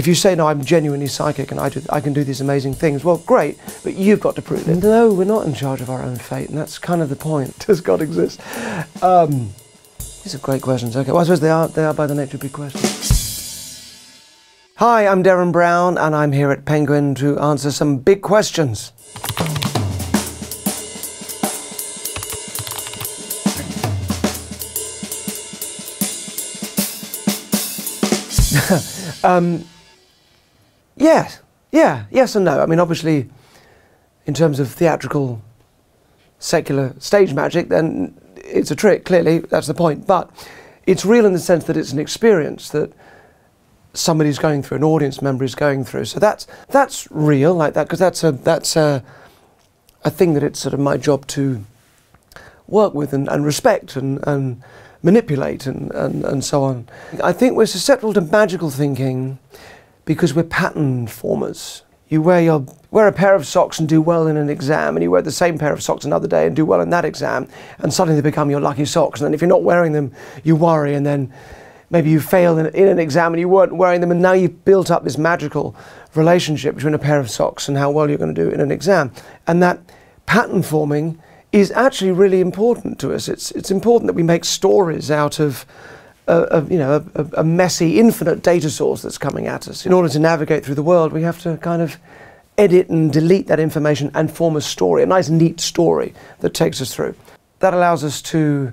If you say, no, I'm genuinely psychic and I can do these amazing things, well, great, but you've got to prove it. No, we're not in charge of our own fate, and that's kind of the point. Does God exist? These are great questions. Okay, well, I suppose they are by the nature of big questions. Hi, I'm Derren Brown, and I'm here at Penguin to answer some big questions. Yes and no. I mean, obviously, in terms of theatrical, secular stage magic, then it's a trick, clearly, that's the point. But it's real in the sense that it's an experience that somebody's going through, an audience member is going through. So that's real, like that, because that's a thing that it's sort of my job to work with and respect and manipulate and so on. I think we're susceptible to magical thinking because we're pattern formers. You wear a pair of socks and do well in an exam, and you wear the same pair of socks another day and do well in that exam, and suddenly they become your lucky socks. And then if you're not wearing them, you worry, and then maybe you fail in an exam and you weren't wearing them, and now you've built up this magical relationship between a pair of socks and how well you're going to do in an exam. And that pattern forming is actually really important to us. It's important that we make stories out of a messy, infinite data source that's coming at us. In order to navigate through the world, we have to kind of edit and delete that information and form a story, a nice, neat story that takes us through. That allows us to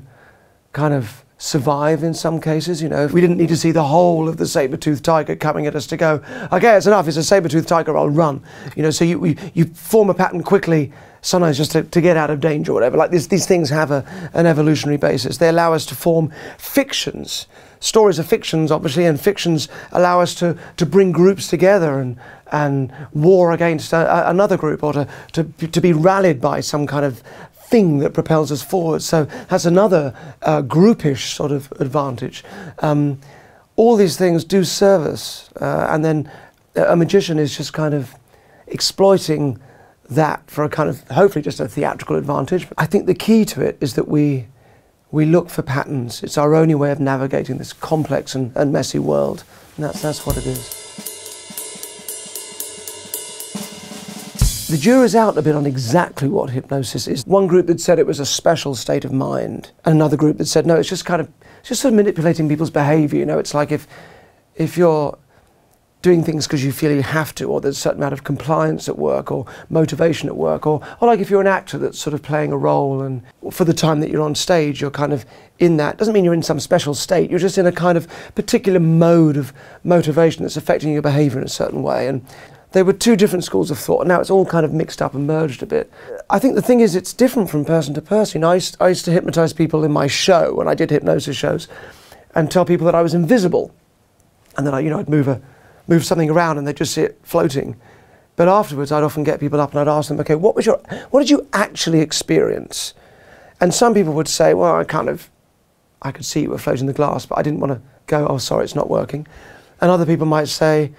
kind of survive in some cases. You know, we didn't need to see the whole of the saber-toothed tiger coming at us to go, okay, it's enough, it's a saber-toothed tiger, I'll run. You know, so you form a pattern quickly, sometimes just to get out of danger or whatever. Like these things have an evolutionary basis. They allow us to form fictions. Stories are fictions, obviously, and fictions allow us to bring groups together and war against another group, or to be rallied by some kind of thing that propels us forward. So that's another groupish sort of advantage. All these things do serve us, and then a magician is just kind of exploiting that for a kind of, hopefully just a theatrical advantage. I think the key to it is that we look for patterns. It's our only way of navigating this complex and messy world. And that's what it is. The jury's out a bit on exactly what hypnosis is. One group that said it was a special state of mind, and another group that said, no, it's just sort of manipulating people's behavior. You know, it's like if you're doing things because you feel you have to, or there's a certain amount of compliance at work, or motivation at work, or like if you're an actor that's sort of playing a role, and for the time that you're on stage, you're kind of in that. Doesn't mean you're in some special state, you're just in a kind of particular mode of motivation that's affecting your behavior in a certain way. And there were two different schools of thought, and now it's all kind of mixed up and merged a bit. I think the thing is, it's different from person to person. I used to hypnotise people in my show, when I did hypnosis shows, and tell people that I was invisible, and then I'd move something around and they'd just see it floating. But afterwards, I'd often get people up and I'd ask them, okay, what did you actually experience? And some people would say, well, I could see you were floating in the glass, but I didn't want to go, oh, sorry, it's not working. And other people might say,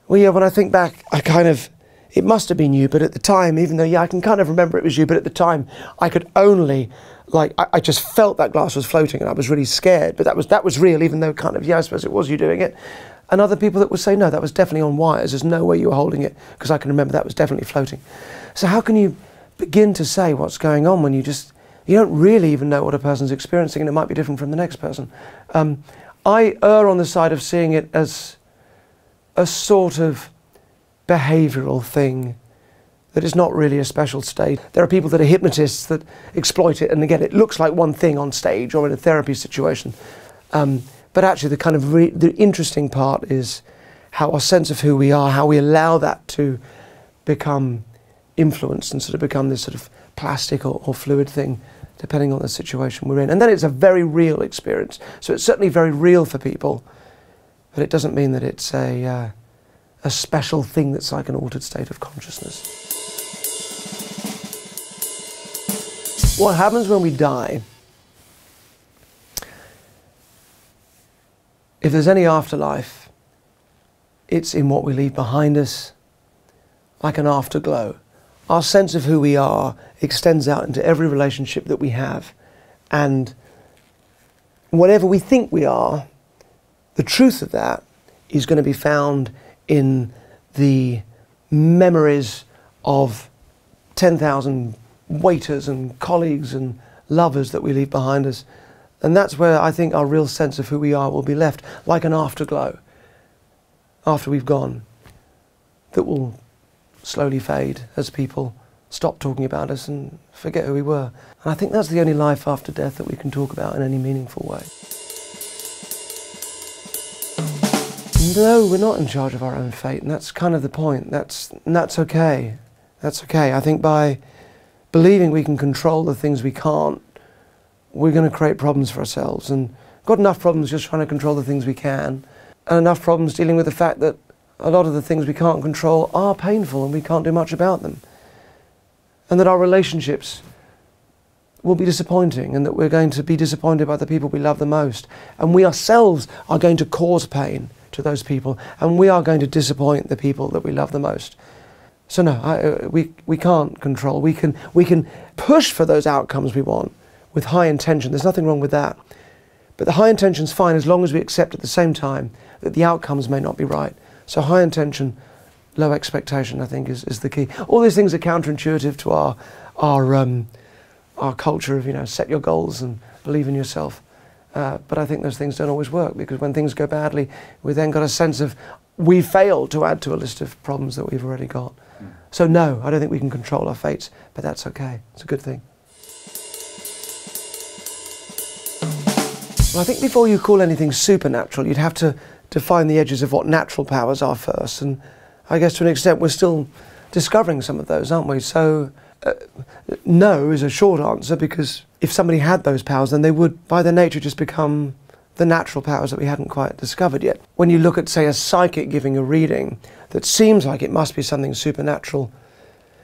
well, yeah, when I think back, it must have been you, but at the time, even though, yeah, I can kind of remember it was you, but at the time, I could only, I just felt that glass was floating and I was really scared, but that was real, even though yeah, I suppose it was you doing it. And other people that would say, no, that was definitely on wires. There's no way you were holding it, because I can remember that was definitely floating. So how can you begin to say what's going on when you don't really even know what a person's experiencing, and it might be different from the next person? I err on the side of seeing it as a sort of behavioural thing that is not really a special state. There are people that are hypnotists that exploit it, and again, it looks like one thing on stage or in a therapy situation. But actually, the interesting part is how our sense of who we are, how we allow that to become influenced and sort of become this sort of plastic or fluid thing, depending on the situation we're in. And then it's a very real experience. So it's certainly very real for people, but it doesn't mean that it's a special thing that's like an altered state of consciousness. What happens when we die? If there's any afterlife, it's in what we leave behind us, like an afterglow. Our sense of who we are extends out into every relationship that we have. And whatever we think we are, the truth of that is going to be found in the memories of 10,000 waiters and colleagues and lovers that we leave behind us. And that's where I think our real sense of who we are will be left, like an afterglow after we've gone, that will slowly fade as people stop talking about us and forget who we were. And I think that's the only life after death that we can talk about in any meaningful way. No, we're not in charge of our own fate, and that's kind of the point. That's okay. That's okay. I think by believing we can control the things we can't, we're going to create problems for ourselves. And got enough problems just trying to control the things we can, and enough problems dealing with the fact that a lot of the things we can't control are painful and we can't do much about them. And that our relationships will be disappointing, and that we're going to be disappointed by the people we love the most. And we ourselves are going to cause pain to those people, and we are going to disappoint the people that we love the most. So no, we can't control. We can push for those outcomes we want with high intention. There's nothing wrong with that. But the high intention's fine as long as we accept at the same time that the outcomes may not be right. So high intention, low expectation, I think, is the key. All these things are counterintuitive to our culture of, you know, set your goals and believe in yourself. But I think those things don't always work, because when things go badly, we then got a sense of we failed to add to a list of problems that we've already got. So no, I don't think we can control our fates, but that's okay. It's a good thing. Well, I think before you call anything supernatural, you'd have to define the edges of what natural powers are first. And I guess to an extent we're still discovering some of those, aren't we? So no is a short answer, because if somebody had those powers, then they would by their nature just become the natural powers that we hadn't quite discovered yet. When you look at, say, a psychic giving a reading that seems like it must be something supernatural,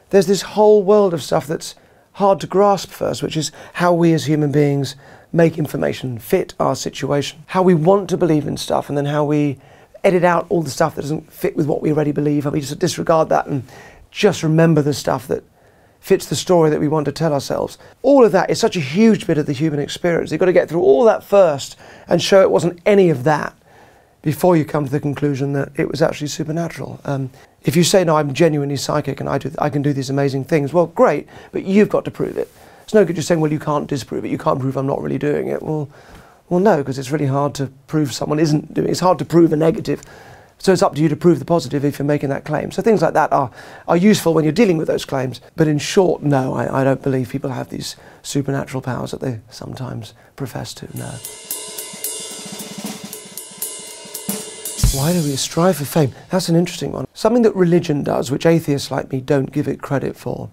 there's this whole world of stuff that's hard to grasp first, which is how we as human beings make information fit our situation, how we want to believe in stuff, and then how we edit out all the stuff that doesn't fit with what we already believe, and we just disregard that and just remember the stuff that fits the story that we want to tell ourselves. All of that is such a huge bit of the human experience. You've got to get through all that first and show it wasn't any of that before you come to the conclusion that it was actually supernatural. If you say, no, I'm genuinely psychic and I can do these amazing things, well, great, but you've got to prove it. It's no good just saying, well, you can't disprove it, you can't prove I'm not really doing it. Well no, because it's really hard to prove someone isn't doing it. It's hard to prove a negative. So it's up to you to prove the positive if you're making that claim. So things like that are useful when you're dealing with those claims. But in short, no, I don't believe people have these supernatural powers that they sometimes profess to, no. Why do we strive for fame? That's an interesting one. Something that religion does, which atheists like me don't give it credit for.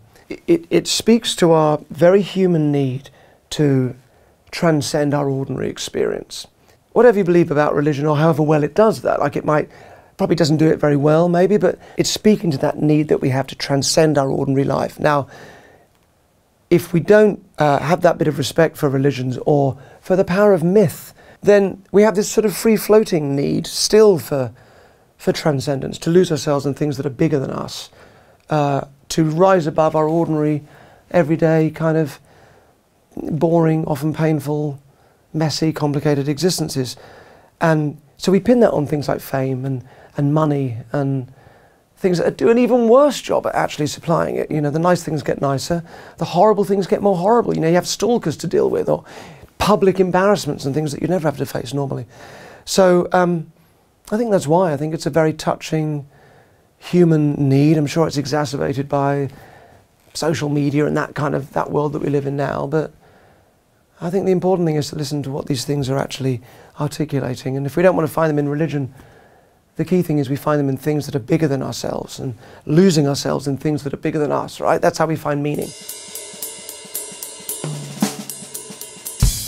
It speaks to our very human need to transcend our ordinary experience. Whatever you believe about religion, or however well it does that, like it probably doesn't do it very well maybe, but it's speaking to that need that we have to transcend our ordinary life. Now, if we don't have that bit of respect for religions or for the power of myth, then we have this sort of free-floating need still for transcendence, to lose ourselves in things that are bigger than us, to rise above our ordinary, everyday, kind of boring, often painful, messy, complicated existences. And so we pin that on things like fame and money and things that do an even worse job at actually supplying it. You know, the nice things get nicer, the horrible things get more horrible. You know, you have stalkers to deal with, or public embarrassments and things that you never have to face normally. So I think that's why. I think it's a very touching human need. I'm sure it's exacerbated by social media and that world that we live in now, but I think the important thing is to listen to what these things are actually articulating. And if we don't want to find them in religion, the key thing is we find them in things that are bigger than ourselves, and losing ourselves in things that are bigger than us, right? That's how we find meaning.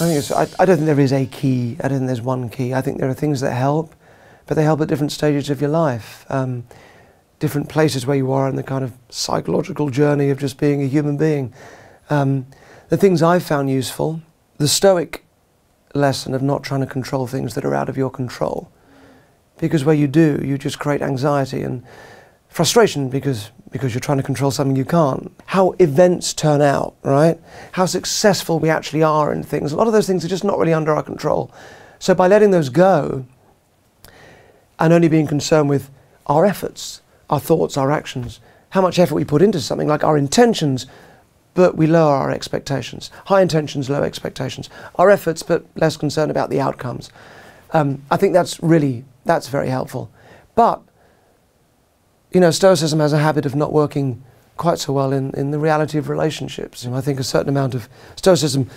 I don't think there is a key. I don't think there's one key. I think there are things that help, but they help at different stages of your life. Different places where you are in the kind of psychological journey of just being a human being. The things I've found useful, the Stoic lesson of not trying to control things that are out of your control. Because where you do, you just create anxiety and frustration because you're trying to control something you can't. How events turn out, right? How successful we actually are in things. A lot of those things are just not really under our control. So by letting those go, and only being concerned with our efforts, our thoughts, our actions, how much effort we put into something, like our intentions, but we lower our expectations. High intentions, low expectations. Our efforts, but less concerned about the outcomes. I think that's very helpful. But, you know, Stoicism has a habit of not working quite so well in the reality of relationships. And I think a certain amount of Stoicism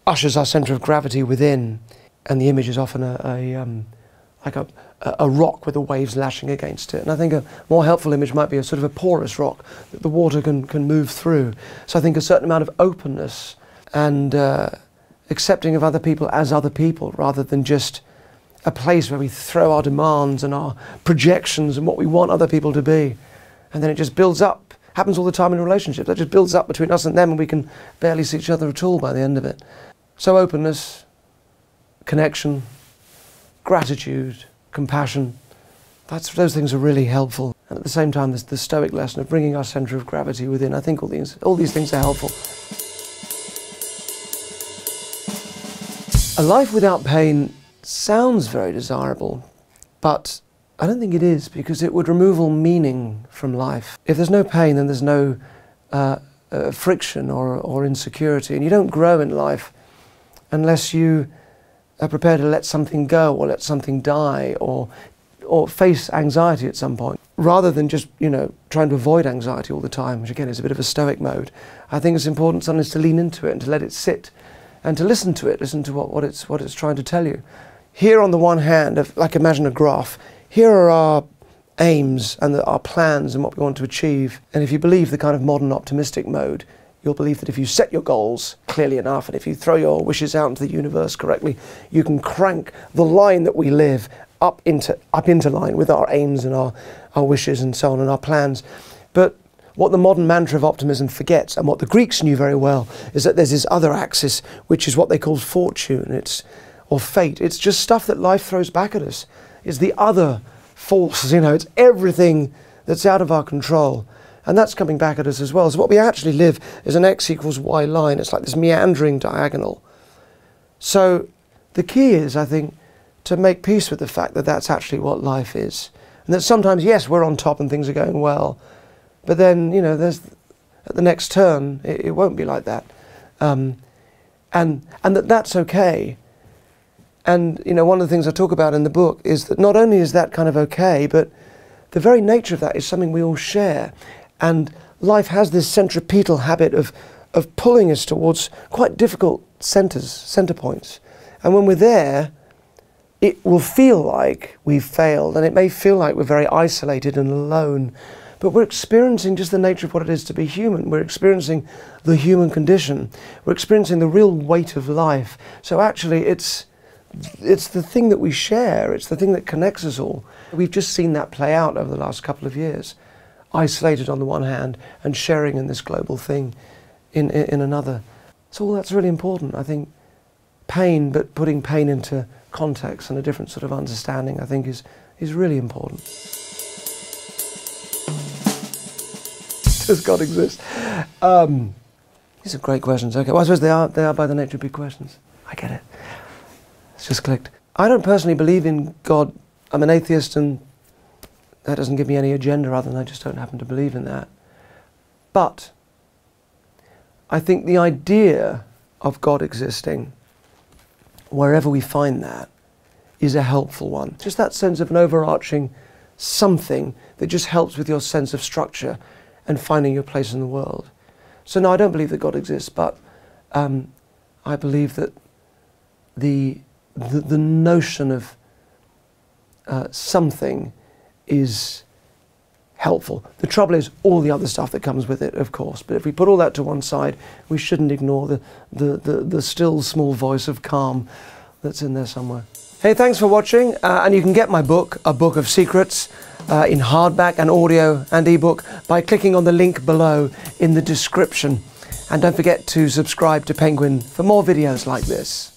ushers our centre of gravity within, and the image is often like a rock with the waves lashing against it. And I think a more helpful image might be a sort of a porous rock that the water can move through. So I think a certain amount of openness and accepting of other people as other people, rather than just a place where we throw our demands and our projections and what we want other people to be. And then it just builds up. Happens all the time in relationships. That just builds up between us and them, and we can barely see each other at all by the end of it. So openness, connection, gratitude, compassion, those things are really helpful. And at the same time, there's the Stoic lesson of bringing our centre of gravity within. I think all these things are helpful. A life without pain sounds very desirable, but I don't think it is, because it would remove all meaning from life. If there's no pain, then there's no friction or insecurity, and you don't grow in life unless you are prepared to let something go, or let something die, or face anxiety at some point, rather than just, you know, trying to avoid anxiety all the time, which again is a bit of a Stoic mode. I think it's important sometimes to lean into it and to let it sit, and to listen to it, listen to what it's trying to tell you. Here on the one hand, like imagine a graph, here are our aims and our plans and what we want to achieve. And if you believe the kind of modern optimistic mode, you'll believe that if you set your goals clearly enough, and if you throw your wishes out into the universe correctly, you can crank the line that we live up into line with our aims and our wishes and so on, and our plans. But what the modern mantra of optimism forgets, and what the Greeks knew very well, is that there's this other axis, which is what they call fortune, or fate. It's just stuff that life throws back at us. It's the other force, you know, it's everything that's out of our control. And that's coming back at us as well. So what we actually live is an x equals y line. It's like this meandering diagonal. So the key is, I think, to make peace with the fact that that's actually what life is. And that sometimes, yes, we're on top and things are going well, but then, you know, at the next turn, it won't be like that. And that's okay. And, you know, one of the things I talk about in the book is that not only is that kind of okay, but the very nature of that is something we all share. And life has this centripetal habit of pulling us towards quite difficult center points. And when we're there, it will feel like we've failed, and it may feel like we're very isolated and alone. But we're experiencing just the nature of what it is to be human. We're experiencing the human condition. We're experiencing the real weight of life. So actually, it's the thing that we share, it's the thing that connects us all. We've just seen that play out over the last couple of years. Isolated on the one hand, and sharing in this global thing in another. So all that's really important. I think pain, but putting pain into context and a different sort of understanding, I think is really important. Does God exist? These are great questions. Okay, well, I suppose they are by the nature of big questions. I get it. It's just clicked. I don't personally believe in God. I'm an atheist, and that doesn't give me any agenda other than I just don't happen to believe in that. But I think the idea of God existing, wherever we find that, is a helpful one. Just that sense of an overarching something that just helps with your sense of structure and finding your place in the world. So no, I don't believe that God exists, but I believe that the notion of something is helpful. The trouble is all the other stuff that comes with it, of course. But if we put all that to one side, we shouldn't ignore the still small voice of calm that's in there somewhere. Hey, thanks for watching. And you can get my book, A Book of Secrets, in hardback and audio and ebook by clicking on the link below in the description. And don't forget to subscribe to Penguin for more videos like this.